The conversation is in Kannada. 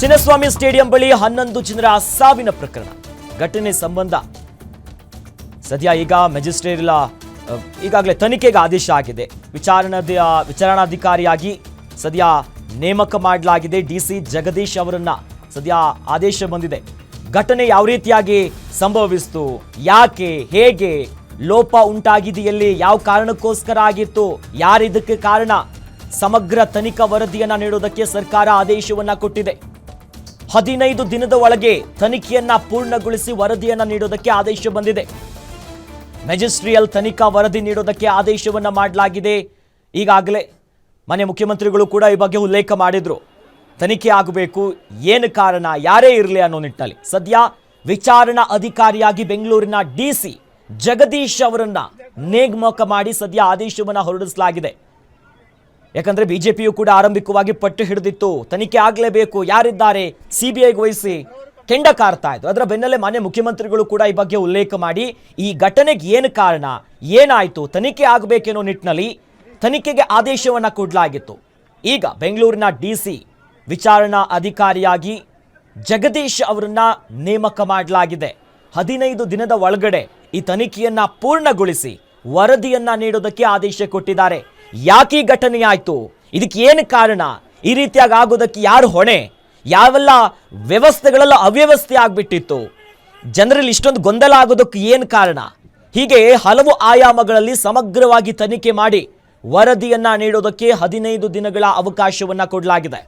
ಚಿನ್ನಸ್ವಾಮಿ ಸ್ಟೇಡಿಯಂ ಬಳಿ 11 ಜನರ ಸಾವಿನ ಪ್ರಕರಣ ಘಟನೆ ಸಂಬಂಧ ಸದ್ಯ ಈಗ ಮ್ಯಾಜಿಸ್ಟ್ರೇಟ್ ಈಗಾಗಲೇ ತನಿಖೆಗೆ ಆದೇಶ ಆಗಿದೆ. ವಿಚಾರಣಾಧಿಕಾರಿಯಾಗಿ ಸದ್ಯ ನೇಮಕ ಮಾಡಲಾಗಿದೆ. ಡಿಸಿ ಜಗದೀಶ್ ಅವರನ್ನ ಸದ್ಯ ಆದೇಶ ಬಂದಿದೆ. ಘಟನೆ ಯಾವ ರೀತಿಯಾಗಿ ಸಂಭವಿಸಿತು, ಯಾಕೆ, ಹೇಗೆ, ಲೋಪ ಉಂಟಾಗಿದೆಯಲ್ಲಿ, ಯಾವ ಕಾರಣಕ್ಕೋಸ್ಕರ ಆಗಿತ್ತು, ಯಾರಿದಕ್ಕೆ ಕಾರಣ, ಸಮಗ್ರ ತನಿಖಾ ವರದಿಯನ್ನ ನೀಡುವುದಕ್ಕೆ ಸರ್ಕಾರ ಆದೇಶವನ್ನ ಕೊಟ್ಟಿದೆ. 15 ದಿನದ ಒಳಗೆ ತನಿಖೆಯನ್ನ ಪೂರ್ಣಗೊಳಿಸಿ ವರದಿಯನ್ನ ನೀಡುವುದಕ್ಕೆ ಆದೇಶ ಬಂದಿದೆ. ಮ್ಯಾಜಿಸ್ಟ್ರಿಯಲ್ ತನಿಖಾ ವರದಿ ನೀಡುವುದಕ್ಕೆ ಆದೇಶವನ್ನ ಮಾಡಲಾಗಿದೆ. ಈಗಾಗಲೇ ಮಾನ್ಯ ಮುಖ್ಯಮಂತ್ರಿಗಳು ಕೂಡ ಈ ಬಗ್ಗೆ ಉಲ್ಲೇಖ ಮಾಡಿದ್ರು. ತನಿಖೆ ಆಗಬೇಕು, ಏನು ಕಾರಣ, ಯಾರೇ ಇರಲಿ ಅನ್ನೋ ನಿಟ್ಟಿನಲ್ಲಿ ಸದ್ಯ ವಿಚಾರಣಾ ಅಧಿಕಾರಿಯಾಗಿ ಬೆಂಗಳೂರಿನ ಡಿಸಿ ಜಗದೀಶ್ ಅವರನ್ನ ನೇಮಕ ಮಾಡಿ ಸದ್ಯ ಆದೇಶವನ್ನ ಹೊರಡಿಸಲಾಗಿದೆ. ಯಾಕಂದ್ರೆ ಬಿಜೆಪಿಯು ಕೂಡ ಆರಂಭಿಕವಾಗಿ ಪಟ್ಟು ಹಿಡಿದಿತ್ತು, ತನಿಖೆ ಆಗಲೇಬೇಕು, ಯಾರಿದ್ದಾರೆ ಸಿಬಿಐಗೆ ವಹಿಸಿ ಕೆಂಡ ಕಾರ್ತಾ ಇದ್ರು. ಅದರ ಬೆನ್ನಲ್ಲೇ ಮಾನ್ಯ ಮುಖ್ಯಮಂತ್ರಿಗಳು ಕೂಡ ಈ ಬಗ್ಗೆ ಉಲ್ಲೇಖ ಮಾಡಿ ಈ ಘಟನೆಗೆ ಏನು ಕಾರಣ, ಏನಾಯ್ತು, ತನಿಖೆ ಆಗಬೇಕೆನ್ನೋ ನಿಟ್ಟಿನಲ್ಲಿ ತನಿಖೆಗೆ ಆದೇಶವನ್ನ ಕೊಡಲಾಗಿತ್ತು. ಈಗ ಬೆಂಗಳೂರಿನ ಡಿಸಿ ವಿಚಾರಣಾ ಅಧಿಕಾರಿಯಾಗಿ ಜಗದೀಶ್ ಅವರನ್ನ ನೇಮಕ ಮಾಡಲಾಗಿದೆ. 15 ದಿನದ ಒಳಗಡೆ ಈ ತನಿಖೆಯನ್ನ ಪೂರ್ಣಗೊಳಿಸಿ ವರದಿಯನ್ನ ನೀಡೋದಕ್ಕೆ ಆದೇಶ ಕೊಟ್ಟಿದ್ದಾರೆ. ಯಾಕೆ ಈ ಘಟನೆ ಆಯ್ತು, ಇದಕ್ಕೆ ಏನು ಕಾರಣ, ಈ ರೀತಿಯಾಗಿ ಆಗೋದಕ್ಕೆ ಯಾರು ಹೊಣೆ, ಯಾವೆಲ್ಲ ವ್ಯವಸ್ಥೆಗಳೆಲ್ಲ ಅವ್ಯವಸ್ಥೆ ಆಗ್ಬಿಟ್ಟಿತ್ತು, ಜನರಲ್ಲಿ ಇಷ್ಟೊಂದು ಗೊಂದಲ ಆಗೋದಕ್ಕೆ ಏನು ಕಾರಣ, ಹೀಗೆ ಹಲವು ಆಯಾಮಗಳಲ್ಲಿ ಸಮಗ್ರವಾಗಿ ತನಿಖೆ ಮಾಡಿ ವರದಿಯನ್ನ ನೀಡೋದಕ್ಕೆ 15 ದಿನಗಳ ಅವಕಾಶವನ್ನ ಕೊಡಲಾಗಿದೆ.